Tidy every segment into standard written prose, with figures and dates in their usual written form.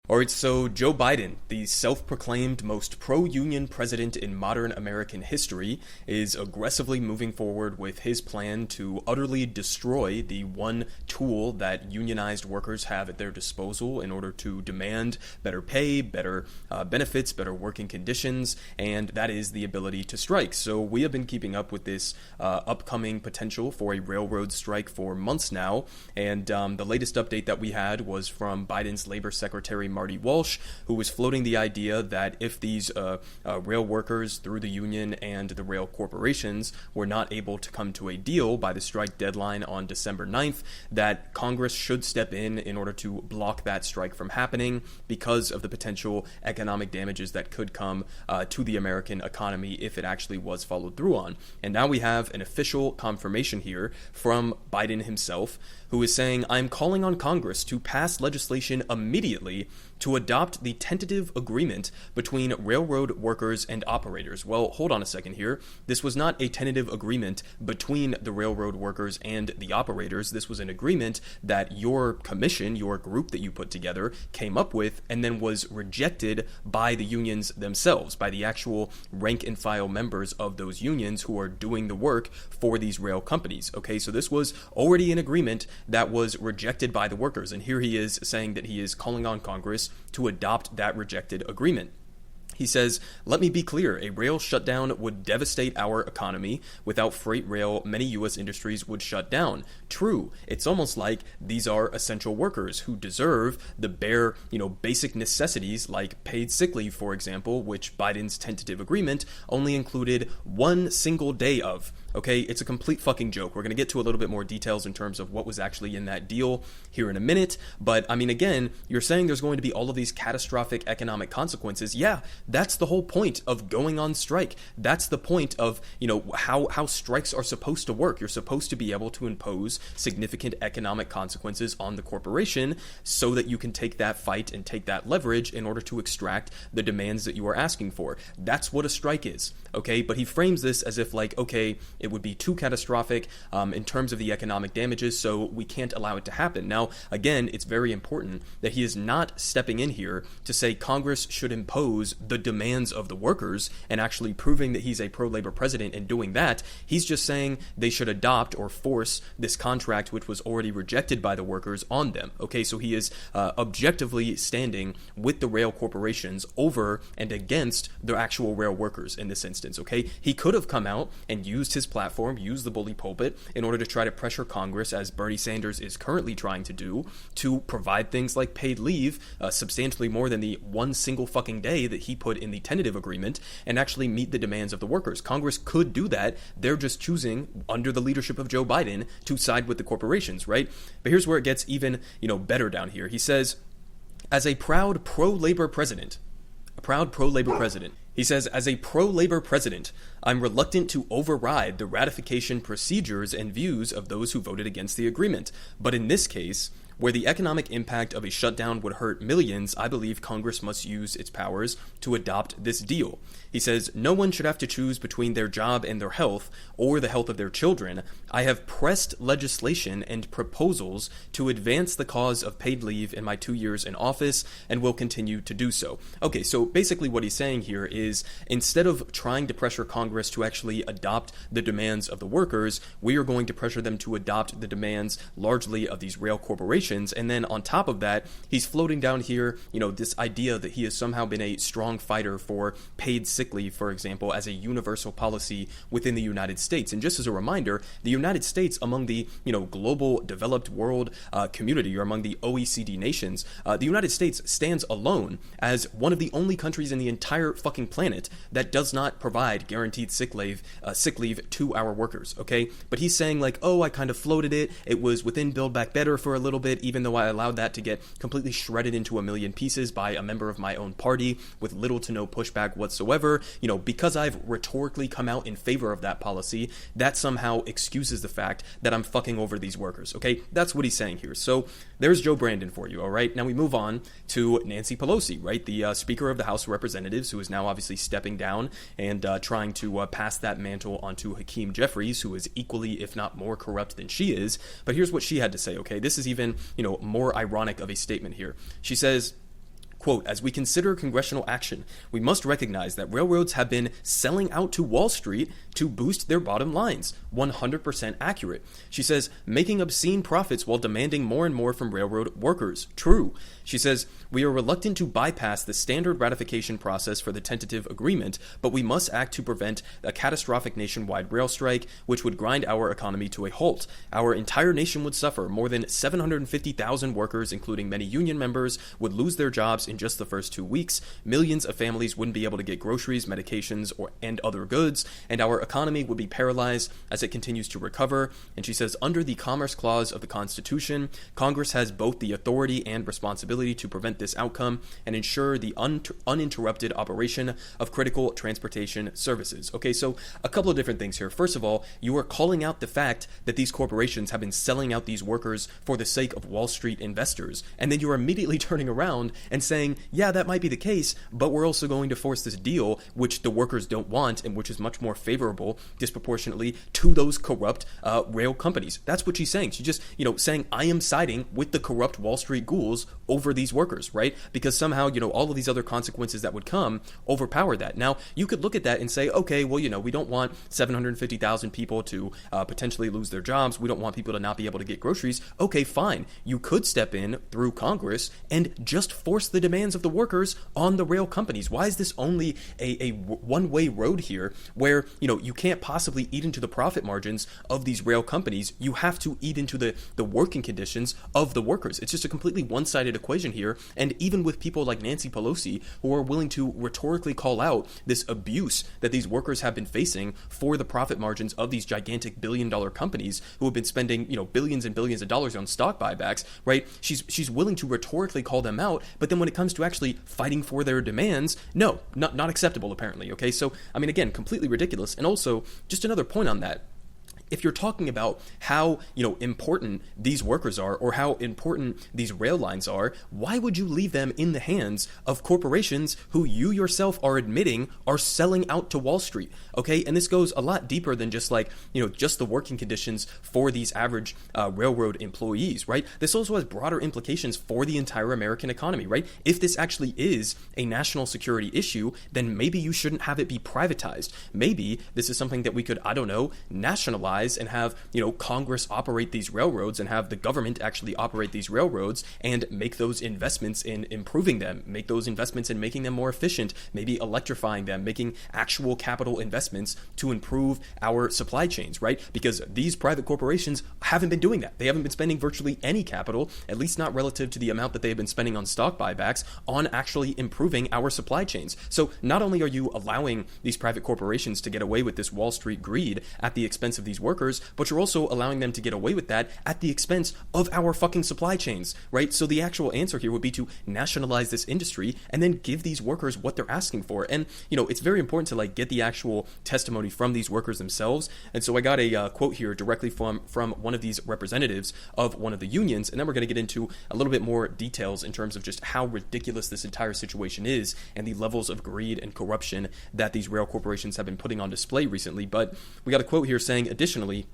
All right, so Joe Biden, the self-proclaimed most pro-union president in modern American history, is aggressively moving forward with his plan to utterly destroy the one tool that unionized workers have at their disposal in order to demand better pay, better benefits, better working conditions, and that is the ability to strike. So we have been keeping up with this upcoming potential for a railroad strike for months now, and the latest update that we had was from Biden's Labor Secretary Marty Walsh, who was floating the idea that if these rail workers through the union and the rail corporations were not able to come to a deal by the strike deadline on December 9th, that Congress should step in order to block that strike from happening because of the potential economic damages that could come to the American economy if it actually was followed through on. And now we have an official confirmation here from Biden himself, who is saying, "I'm calling on Congress to pass legislation immediately to adopt the tentative agreement between railroad workers and operators." Well, hold on a second here. This was not a tentative agreement between the railroad workers and the operators. This was an agreement that your commission, your group that you put together, came up with and then was rejected by the unions themselves, by the actual rank and file members of those unions who are doing the work for these rail companies. Okay, so this was already an agreement that was rejected by the workers. And here he is saying that he is calling on Congress to adopt that rejected agreement. He says, "Let me be clear, a rail shutdown would devastate our economy. Without freight rail, many U.S. industries would shut down. True, it's almost like these are essential workers who deserve the bare, basic necessities like paid sick leave, for example, which Biden's tentative agreement only included one single day of." Okay, it's a complete fucking joke. We're going to get to a little bit more details in terms of what was actually in that deal here in a minute. But I mean, again, you're saying there's going to be all of these catastrophic economic consequences. Yeah, that's the whole point of going on strike. That's the point of, how strikes are supposed to work. You're supposed to be able to impose significant economic consequences on the corporation so that you can take that fight and take that leverage in order to extract the demands that you are asking for. That's what a strike is. Okay, but he frames this as if it would be too catastrophic in terms of the economic damages, so we can't allow it to happen. Now, again, it's very important that he is not stepping in here to say Congress should impose the demands of the workers and actually proving that he's a pro-labor president and doing that. He's just saying they should adopt or force this contract, which was already rejected by the workers, on them. Okay, so he is objectively standing with the rail corporations over and against the actual rail workers in this instance. Okay, he could have come out and used his platform, used the bully pulpit in order to try to pressure Congress, as Bernie Sanders is currently trying to do, to provide things like paid leave, substantially more than the one single fucking day that he put in the tentative agreement, and actually meet the demands of the workers. Congress could do that. They're just choosing, under the leadership of Joe Biden, to side with the corporations, right? But here's where it gets even, better down here. He says, as a proud pro-labor president, he says, "As a pro-labor president, I'm reluctant to override the ratification procedures and views of those who voted against the agreement. But in this case, where the economic impact of a shutdown would hurt millions, I believe Congress must use its powers to adopt this deal." He says, "No one should have to choose between their job and their health or the health of their children. I have pressed legislation and proposals to advance the cause of paid leave in my 2 years in office and will continue to do so." Okay, so basically what he's saying here is instead of trying to pressure Congress to actually adopt the demands of the workers, we are going to pressure them to adopt the demands largely of these rail corporations. And then on top of that, he's floating down here, this idea that he has somehow been a strong fighter for paid sick leave, for example, as a universal policy within the United States. And just as a reminder, the United States, among the, global developed world community, or among the OECD nations, the United States stands alone as one of the only countries in the entire fucking planet that does not provide guaranteed sick leave to our workers, okay? But he's saying I kind of floated it. It was within Build Back Better for a little bit, even though I allowed that to get completely shredded into a million pieces by a member of my own party with little to no pushback whatsoever. Because I've rhetorically come out in favor of that policy, that somehow excuses the fact that I'm fucking over these workers, okay? That's what he's saying here. So there's Joe Brandon for you, all right? Now we move on to Nancy Pelosi, right? The Speaker of the House of Representatives, who is now obviously stepping down and trying to pass that mantle onto Hakeem Jeffries, who is equally, if not more corrupt than she is. But here's what she had to say, okay? This is even, more ironic of a statement here. She says, quote, "As we consider congressional action, we must recognize that railroads have been selling out to Wall Street to boost their bottom lines." 100% accurate. She says, "Making obscene profits while demanding more and more from railroad workers." True. She says, "We are reluctant to bypass the standard ratification process for the tentative agreement, but we must act to prevent a catastrophic nationwide rail strike, which would grind our economy to a halt. Our entire nation would suffer. More than 750,000 workers, including many union members, would lose their jobs in just the first 2 weeks. Millions of families wouldn't be able to get groceries, medications, and other goods, and our economy would be paralyzed as it continues to recover." And she says, "Under the Commerce Clause of the Constitution, Congress has both the authority and responsibility to prevent this outcome and ensure the uninterrupted operation of critical transportation services." Okay, so a couple of different things here. First of all, you are calling out the fact that these corporations have been selling out these workers for the sake of Wall Street investors. And then you're immediately turning around and saying, yeah, that might be the case, but we're also going to force this deal, which the workers don't want and which is much more favorable disproportionately to those corrupt rail companies. That's what she's saying. She's just, saying, I am siding with the corrupt Wall Street ghouls over these workers, right? Because somehow, all of these other consequences that would come overpower that. Now, you could look at that and say, okay, well, we don't want 750,000 people to potentially lose their jobs. We don't want people to not be able to get groceries. Okay, fine. You could step in through Congress and just force the demands of the workers on the rail companies. Why is this only a one-way road here where, you can't possibly eat into the profit margins of these rail companies? You have to eat into the working conditions of the workers. It's just a completely one-sided equation here. And even with people like Nancy Pelosi, who are willing to rhetorically call out this abuse that these workers have been facing for the profit margins of these gigantic billion-dollar companies who have been spending, billions and billions of dollars on stock buybacks, right? She's willing to rhetorically call them out, but then when it comes to actually fighting for their demands, no, not acceptable apparently, okay? So, again, completely ridiculous. And also, just another point on that. If you're talking about how, important these workers are or how important these rail lines are, why would you leave them in the hands of corporations who you yourself are admitting are selling out to Wall Street? Okay, and this goes a lot deeper than just just the working conditions for these average railroad employees, right? This also has broader implications for the entire American economy, right? If this actually is a national security issue, then maybe you shouldn't have it be privatized. Maybe this is something that we could, nationalize and have, Congress operate these railroads and have the government actually operate these railroads and make those investments in improving them, make those investments in making them more efficient, maybe electrifying them, making actual capital investments to improve our supply chains, right? Because these private corporations haven't been doing that. They haven't been spending virtually any capital, at least not relative to the amount that they've been spending on stock buybacks, on actually improving our supply chains. So not only are you allowing these private corporations to get away with this Wall Street greed at the expense of these workers, but you're also allowing them to get away with that at the expense of our fucking supply chains, right? So the actual answer here would be to nationalize this industry and then give these workers what they're asking for. And, it's very important to get the actual testimony from these workers themselves. And so I got a quote here directly from one of these representatives of one of the unions. And then we're going to get into a little bit more details in terms of just how ridiculous this entire situation is and the levels of greed and corruption that these rail corporations have been putting on display recently. But we got a quote here saying, additionally,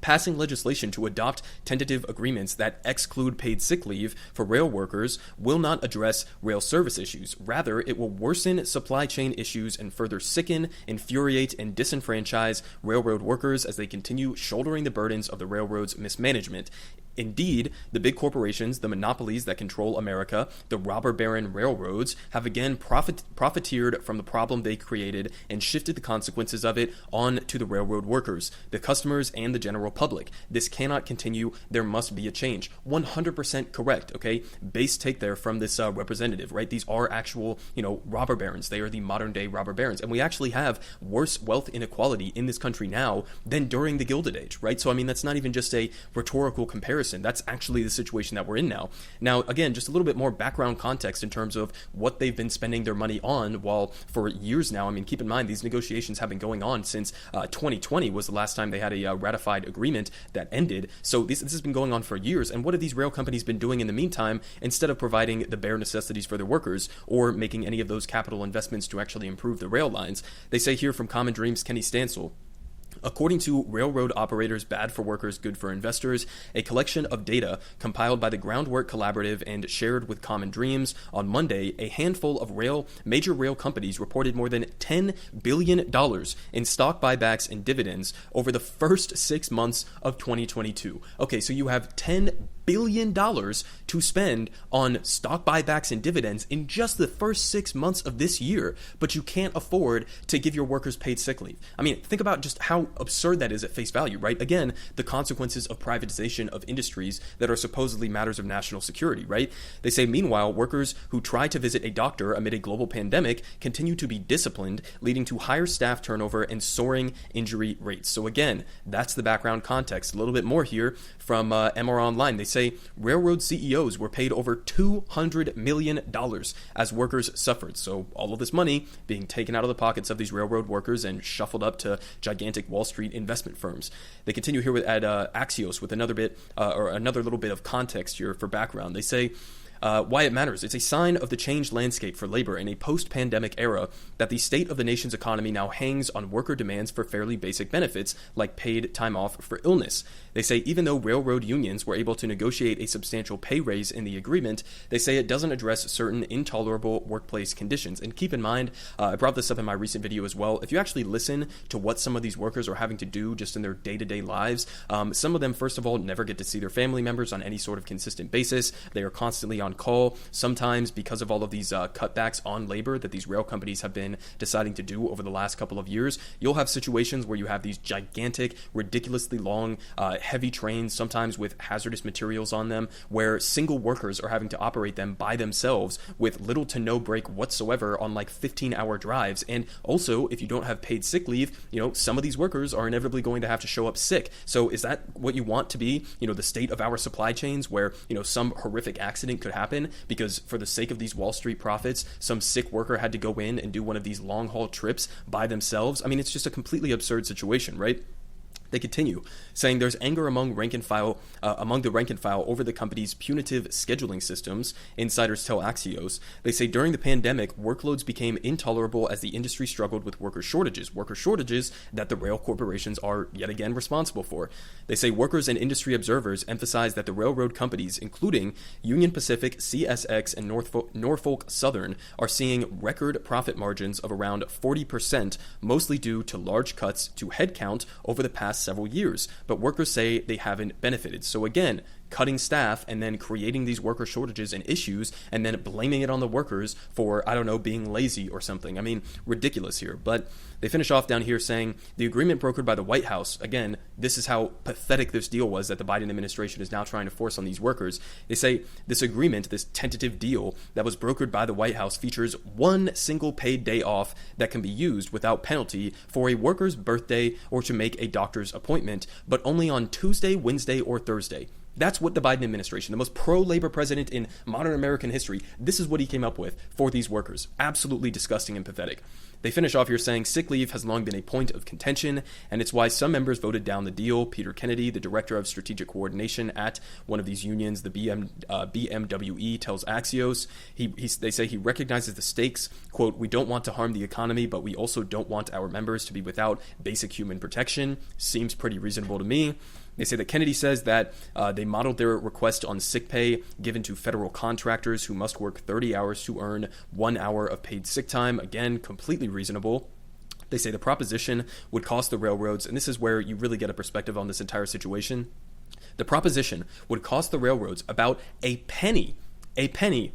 passing legislation to adopt tentative agreements that exclude paid sick leave for rail workers will not address rail service issues. Rather, it will worsen supply chain issues and further sicken, infuriate, and disenfranchise railroad workers as they continue shouldering the burdens of the railroad's mismanagement. Indeed, the big corporations, the monopolies that control America, the robber baron railroads, have again profiteered from the problem they created and shifted the consequences of it on to the railroad workers, the customers, and the general public. This cannot continue. There must be a change. 100% correct, okay? Base take there from this representative, right? These are actual, robber barons. They are the modern day robber barons. And we actually have worse wealth inequality in this country now than during the Gilded Age, right? So, that's not even just a rhetorical comparison. That's actually the situation that we're in now. Now, again, just a little bit more background context in terms of what they've been spending their money on, while for years now, keep in mind, these negotiations have been going on since 2020 was the last time they had a ratified agreement that ended. So this has been going on for years. And what have these rail companies been doing in the meantime, instead of providing the bare necessities for their workers or making any of those capital investments to actually improve the rail lines? They say here from Common Dreams' Kenny Stansel, According to Railroad Operators Bad for Workers, Good for Investors, a collection of data compiled by the Groundwork Collaborative and shared with Common Dreams, on Monday, a handful of major rail companies reported more than $10 billion in stock buybacks and dividends over the first 6 months of 2022. Okay, so you have $10 billion to spend on stock buybacks and dividends in just the first 6 months of this year, but you can't afford to give your workers paid sick leave. I mean, think about just how absurd that is at face value, right? Again, the consequences of privatization of industries that are supposedly matters of national security, right? They say, meanwhile, workers who try to visit a doctor amid a global pandemic continue to be disciplined, leading to higher staff turnover and soaring injury rates. So again, that's the background context. A little bit more here from MR Online. They say railroad CEOs were paid over $200 million as workers suffered. So all of this money being taken out of the pockets of these railroad workers and shuffled up to gigantic Wall Street investment firms. They continue here at Axios with another little bit of context here for background. They say, why it matters. It's a sign of the changed landscape for labor in a post-pandemic era that the state of the nation's economy now hangs on worker demands for fairly basic benefits like paid time off for illness. They say even though railroad unions were able to negotiate a substantial pay raise in the agreement, they say it doesn't address certain intolerable workplace conditions. And keep in mind, I brought this up in my recent video as well, if you actually listen to what some of these workers are having to do just in their day-to-day lives, some of them, first of all, never get to see their family members on any sort of consistent basis. They are constantly on call. Sometimes because of all of these cutbacks on labor that these rail companies have been deciding to do over the last couple of years, you'll have situations where you have these gigantic, ridiculously long, heavy trains, sometimes with hazardous materials on them, where single workers are having to operate them by themselves with little to no break whatsoever on like 15-hour drives. And also, if you don't have paid sick leave, some of these workers are inevitably going to have to show up sick. So is that what you want to be, the state of our supply chains where, some horrific accident could happen because for the sake of these Wall Street profits, some sick worker had to go in and do one of these long haul trips by themselves? I mean, it's just a completely absurd situation, right? They continue, saying there's anger among the rank and file over the company's punitive scheduling systems, insiders tell Axios. They say during the pandemic, workloads became intolerable as the industry struggled with worker shortages that the rail corporations are yet again responsible for. They say workers and industry observers emphasize that the railroad companies, including Union Pacific, CSX, and Norfolk Southern, are seeing record profit margins of around 40%, mostly due to large cuts to headcount over the past several years, but workers say they haven't benefited. So again, cutting staff and then creating these worker shortages and issues and then blaming it on the workers for, being lazy or something. I mean, ridiculous here. But they finish off down here saying the agreement brokered by the White House, again, this is how pathetic this deal was that the Biden administration is now trying to force on these workers. They say this agreement, this tentative deal that was brokered by the White House features one single paid day off that can be used without penalty for a worker's birthday or to make a doctor's appointment, but only on Tuesday, Wednesday, or Thursday. That's what the Biden administration, the most pro-labor president in modern American history, this is what he came up with for these workers. Absolutely disgusting and pathetic. They finish off here saying sick leave has long been a point of contention, and it's why some members voted down the deal. Peter Kennedy, the director of strategic coordination at one of these unions, the BMWE, tells Axios, they say he recognizes the stakes. Quote, we don't want to harm the economy, but we also don't want our members to be without basic human protection. Seems pretty reasonable to me. They say that Kennedy says that they modeled their request on sick pay given to federal contractors who must work 30 hours to earn 1 hour of paid sick time. Again, completely reasonable. They say the proposition would cost the railroads, and this is where you really get a perspective on this entire situation. The proposition would cost the railroads about a penny,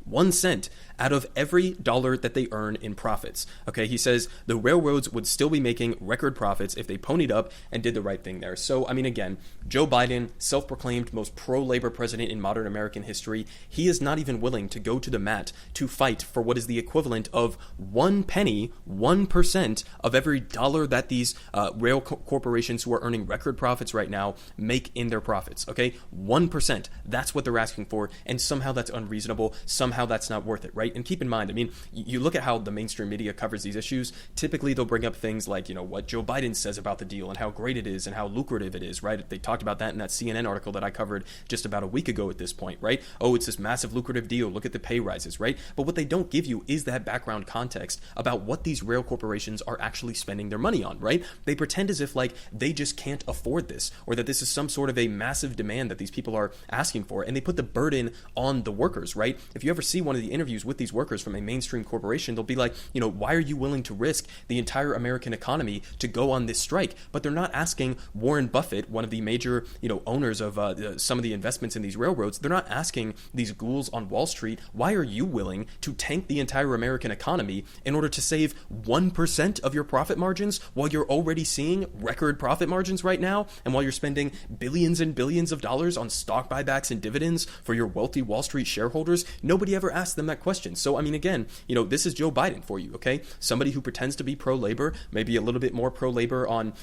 1 cent, out of every dollar that they earn in profits. Okay, he says the railroads would still be making record profits if they ponied up and did the right thing there. So, I mean, again, Joe Biden, self-proclaimed most pro-labor president in modern American history, he is not even willing to go to the mat to fight for what is the equivalent of 1 penny, 1% of every dollar that these rail corporations who are earning record profits right now make in their profits. Okay, 1%. That's what they're asking for, and somehow that's unreasonable. unreasonable. Somehow that's not worth it, right? And keep in mind, I mean, you look at how the mainstream media covers these issues. Typically, they'll bring up things like, what Joe Biden says about the deal and how great it is and how lucrative it is, right? They talked about that in that CNN article that I covered just about a week ago at this point, right? Oh, it's this massive lucrative deal. Look at the pay rises, right? But what they don't give you is that background context about what these rail corporations are actually spending their money on, right? They pretend as if like they just can't afford this, or that this is some sort of a massive demand that these people are asking for, and they put the burden on the workers, right? If you ever see one of the interviews with these workers from a mainstream corporation, they'll be like, why are you willing to risk the entire American economy to go on this strike? But they're not asking Warren Buffett, one of the major, owners of some of the investments in these railroads, they're not asking these ghouls on Wall Street, why are you willing to tank the entire American economy in order to save 1% of your profit margins while you're already seeing record profit margins right now, and while you're spending billions and billions of dollars on stock buybacks and dividends for your wealthy Wall Street shareholders? Nobody ever asked them that question. So, I mean, again, this is Joe Biden for you, okay? Somebody who pretends to be pro-labor, maybe a little bit more pro-labor on,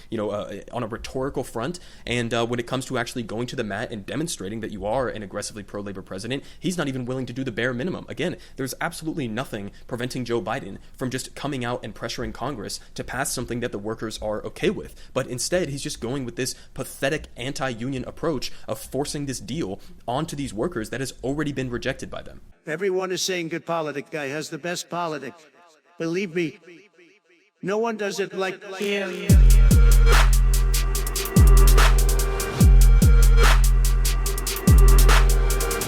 on a rhetorical front, and when it comes to actually going to the mat and demonstrating that you are an aggressively pro-labor president, he's not even willing to do the bare minimum. Again, there's absolutely nothing preventing Joe Biden from just coming out and pressuring Congress to pass something that the workers are okay with. But instead, he's just going with this pathetic anti-union approach of forcing this deal onto these workers that has already been rejected by them. Everyone is saying good politic guy has the best politic. Believe me, no one does it like him.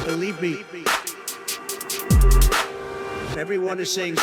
Believe me, everyone is saying